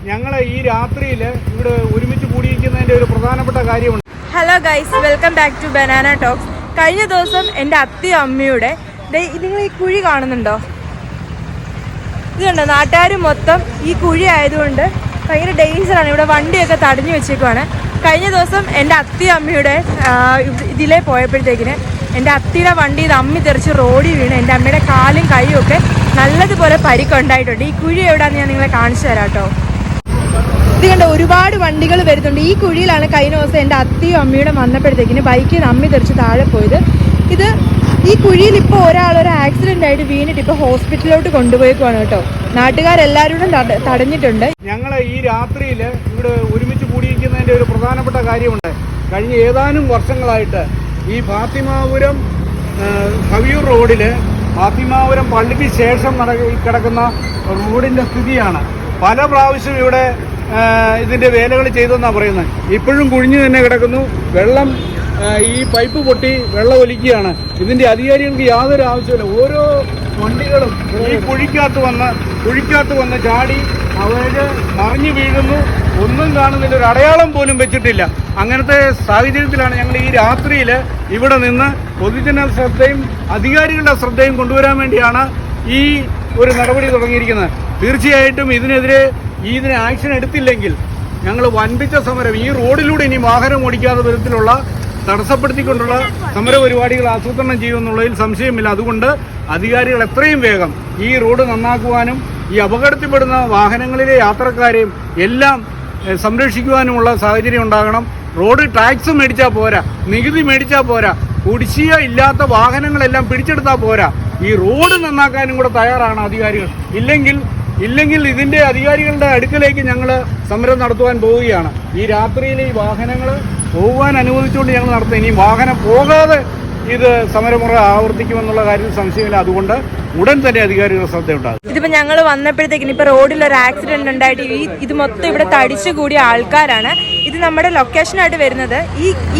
ഞങ്ങൾ ഈ രാത്രിയിൽ ഇവിടെ ഒരുമിച്ച് കൂടിയിരിക്കുന്നതിന്റെ ഒരു പ്രധാനപ്പെട്ട കാര്യമുണ്ട്. Hello guys, welcome back to banana talks. കഴിഞ്ഞ ദിവസം എൻ്റെ അത്തി അമ്മയുടെ നിങ്ങൾ ഈ കുഴി കാണുന്നുണ്ടോ? ഇത് കണ്ടോ, നാട്ടുകാർ മൊത്തം ഈ കുഴി ആയതുകൊണ്ട് ഭയങ്കര ഡേഞ്ചറാണ്. ഇവിടെ വണ്ടിയൊക്കെ തടഞ്ഞു വെച്ചേക്കുവാണ്. കഴിഞ്ഞ ദിവസം എൻ്റെ അത്തി അമ്മയുടെ ഇതിലേ പോയപ്പോഴത്തേക്കിന് എൻ്റെ അത്തിയുടെ വണ്ടി ഇത് അമ്മി തെറിച്ച് റോഡിൽ വീണ് എൻ്റെ അമ്മയുടെ കാലും കൈയും ഒക്കെ നല്ലതുപോലെ പരിക്കുണ്ടായിട്ടുണ്ട്. ഈ കുഴി എവിടെയാണെന്ന് ഞാൻ നിങ്ങളെ കാണിച്ചു തരാം കേട്ടോ. ഇത് കണ്ട ഒരുപാട് വണ്ടികൾ വരുന്നുണ്ട്. ഈ കുഴിയിലാണ് കഴിഞ്ഞ ദിവസം എൻ്റെ അത്തിയും അമ്മയുടെ വന്നപ്പോഴത്തേക്കിന് ബൈക്കിൽ നിന്ന് അമ്മി തെറിച്ച് താഴെ പോയത്. ഈ കുഴിയിൽ ഇപ്പോൾ ഒരാളൊരു ആക്സിഡന്റ് ആയിട്ട് വീണിട്ട് ഇപ്പോൾ ഹോസ്പിറ്റലിലോട്ട് കൊണ്ടുപോയേക്കുവാണ് കേട്ടോ. നാട്ടുകാരെല്ലാവരും തടഞ്ഞിട്ടുണ്ട്. ഞങ്ങൾ ഈ രാത്രിയിൽ ഇവിടെ ഒരുമിച്ച് കൂടിയിരിക്കുന്നതിന്റെ ഒരു പ്രധാനപ്പെട്ട കാര്യമുണ്ട്. കഴിഞ്ഞ ഏതാനും വർഷങ്ങളായിട്ട് ഈ ഫാത്തിമാപുരം കവിയൂർ റോഡില് ഫാത്തിമാപുരം പള്ളിക്ക് ശേഷം കിടക്കുന്ന റോഡിന്റെ സ്ഥിതിയാണ്. പല പ്രാവശ്യം ഇവിടെ ഇതിന്റെ വേലകൾ ചെയ്തെന്നാണ് പറയുന്നത്. ഇപ്പോഴും കുഴിഞ്ഞു തന്നെ കിടക്കുന്നു. വെള്ളം ഈ പൈപ്പ് പൊട്ടി വെള്ളം ഒലിക്കുകയാണ്. ഇതിന്റെ അധികാരികൾക്ക് യാതൊരു ആവശ്യമില്ല. ഓരോ വണ്ടികളും ഈ കുഴിക്കകത്ത് വന്ന് ചാടി അവര് മറിഞ്ഞു വീഴുന്നു. ഒന്നും കാണുന്നില്ല, ഒരു അടയാളം പോലും വെച്ചിട്ടില്ല. അങ്ങനത്തെ സാഹചര്യത്തിലാണ് ഞങ്ങൾ ഈ രാത്രിയിൽ ഇവിടെ നിന്ന് പൊതുജന ശ്രദ്ധയും അധികാരികളുടെ ശ്രദ്ധയും കൊണ്ടുവരാൻ വേണ്ടിയാണ് ഈ ഒരു നടപടി തുടങ്ങിയിരിക്കുന്നത്. തീർച്ചയായിട്ടും ഇതിനെ ആക്ഷൻ എടുത്തില്ലെങ്കിൽ ഞങ്ങൾ വൻപിച്ച സമരം, ഈ റോഡിലൂടെ ഇനി വാഹനം ഓടിക്കാത്ത വിധത്തിലുള്ള തടസ്സപ്പെടുത്തിക്കൊണ്ടുള്ള സമര പരിപാടികൾ ആസൂത്രണം ചെയ്യുമെന്നുള്ളതിൽ സംശയമില്ല. അതുകൊണ്ട് അധികാരികൾ എത്രയും വേഗം ഈ റോഡ് നന്നാക്കുവാനും ഈ അപകടത്തിൽപ്പെടുന്ന വാഹനങ്ങളിലെ യാത്രക്കാരെയും എല്ലാം സംരക്ഷിക്കുവാനുമുള്ള സാഹചര്യം ഉണ്ടാകണം. റോഡ് ടാക്സ് മേടിച്ചാൽ പോരാ, നികുതി മേടിച്ചാൽ പോരാ, കുടിശ്ശിക ഇല്ലാത്ത വാഹനങ്ങളെല്ലാം പിടിച്ചെടുത്താൽ പോരാ, ഈ റോഡ് നന്നാക്കാനും കൂടെ തയ്യാറാണ് അധികാരികൾ. ഇല്ലെങ്കിൽ ഇതിന്റെ അധികാരികളുടെ അടുക്കലേക്ക് ഞങ്ങൾ സമരം നടത്തുവാൻ പോവുകയാണ്. ഈ രാത്രിയിൽ ഈ വാഹനങ്ങൾ പോകാൻ അനുവദിച്ചുകൊണ്ട് ഞങ്ങൾ നടത്തും. ഇനി വാഹനം പോകാതെ ഇത് സമരമുറ ആവർത്തിക്കുമെന്നുള്ള കാര്യത്തിൽ സംശയമില്ല. അതുകൊണ്ട് ഉടൻ തന്നെ അധികാരികളുടെ ശ്രദ്ധയുണ്ടാകും. ഇതിപ്പോ ഞങ്ങൾ വന്നപ്പോഴത്തേക്കിന് ഇപ്പൊ റോഡിൽ ഒരു ആക്സിഡന്റ് ഉണ്ടായിട്ട് ഇത് മൊത്തം ഇവിടെ തടിച്ചു കൂടിയ ആൾക്കാരാണ്. ഇത് നമ്മുടെ ലൊക്കേഷനായിട്ട് വരുന്നത്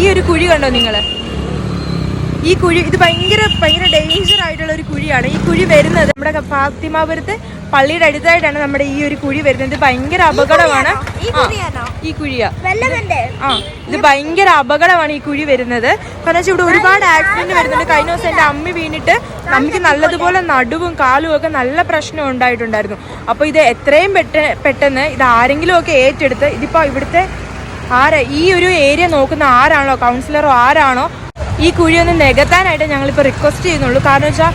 ഈ ഒരു കുഴി കണ്ടോ നിങ്ങള്? ഈ കുഴി ഇത് ഭയങ്കര ഡേഞ്ചർ ആയിട്ടുള്ള ഒരു കുഴിയാണ്. ഈ കുഴി വരുന്നത് നമ്മുടെ ഫാത്തിമാപുരത്തെ പള്ളിയുടെ അടുത്തായിട്ടാണ് നമ്മുടെ ഈ ഒരു കുഴി വരുന്നത്. ഇത് ഭയങ്കര അപകടമാണ്. ഈ കുഴിയാ ഇത് ഭയങ്കര അപകടമാണ് ഈ കുഴി വരുന്നത്. കാരണം വെച്ചാൽ ഇവിടെ ഒരുപാട് ആക്സിഡന്റ് വരുന്നുണ്ട്. കഴിഞ്ഞ ദിവസം എൻ്റെ അമ്മ വീണിട്ട് അമ്മയ്ക്ക് നല്ലതുപോലെ നടുവും കാലും ഒക്കെ നല്ല പ്രശ്നം ഉണ്ടായിട്ടുണ്ടായിരുന്നു. അപ്പോൾ ഇത് എത്രയും പെട്ടെന്ന് ഇത് ആരെങ്കിലും ഒക്കെ ഏറ്റെടുത്ത് ഇതിപ്പോൾ ഇവിടുത്തെ ഈ ഒരു ഏരിയ നോക്കുന്ന ആരാണോ, കൗൺസിലറോ ആരാണോ, ഈ കുഴിയൊന്ന് നികത്താനായിട്ട് ഞങ്ങളിപ്പോൾ റിക്വസ്റ്റ് ചെയ്യുന്നുള്ളൂ. കാരണം വെച്ചാൽ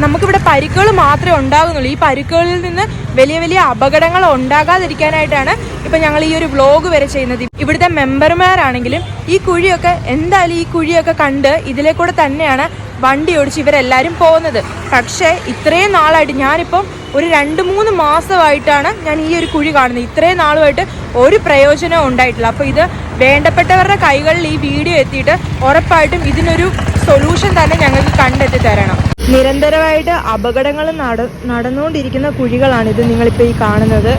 നമുക്കിവിടെ പരിക്കുകൾ മാത്രമേ ഉണ്ടാകുന്നുള്ളൂ. ഈ പരിക്കുകളിൽ നിന്ന് വലിയ വലിയ അപകടങ്ങൾ ഉണ്ടാകാതിരിക്കാനായിട്ടാണ് ഇപ്പം ഞങ്ങൾ ഈ ഒരു വ്ലോഗ് വരെ ചെയ്യുന്നത്. ഇവിടുത്തെ മെമ്പർമാരാണെങ്കിലും ഈ കുഴിയൊക്കെ കണ്ട് ഇതിലെ കൂടെ തന്നെയാണ് വണ്ടി ഓടിച്ച് ഇവരെല്ലാവരും പോകുന്നത്. പക്ഷേ ഇത്രയും നാളായിട്ട് ഞാനിപ്പം ഒരു 2-3 മാസമായിട്ടാണ് ഞാൻ ഈ ഒരു കുഴി കാണുന്നത്. ഇത്രയും നാളുമായിട്ട് ഒരു പ്രയോജനവും ഉണ്ടായിട്ടില്ല. അപ്പോൾ ഇത് വേണ്ടപ്പെട്ടവരുടെ കൈകളിൽ ഈ വീഡിയോ എത്തിയിട്ട് ഉറപ്പായിട്ടും ഇതിനൊരു സൊല്യൂഷൻ തന്നെ ഞങ്ങൾക്ക് കണ്ടെത്തി തരണം. നിരന്തരമായിട്ട് അപകടങ്ങൾ നടന്നുകൊണ്ടിരിക്കുന്ന കുഴികളാണിത് നിങ്ങളിപ്പോൾ ഈ കാണുന്നത്.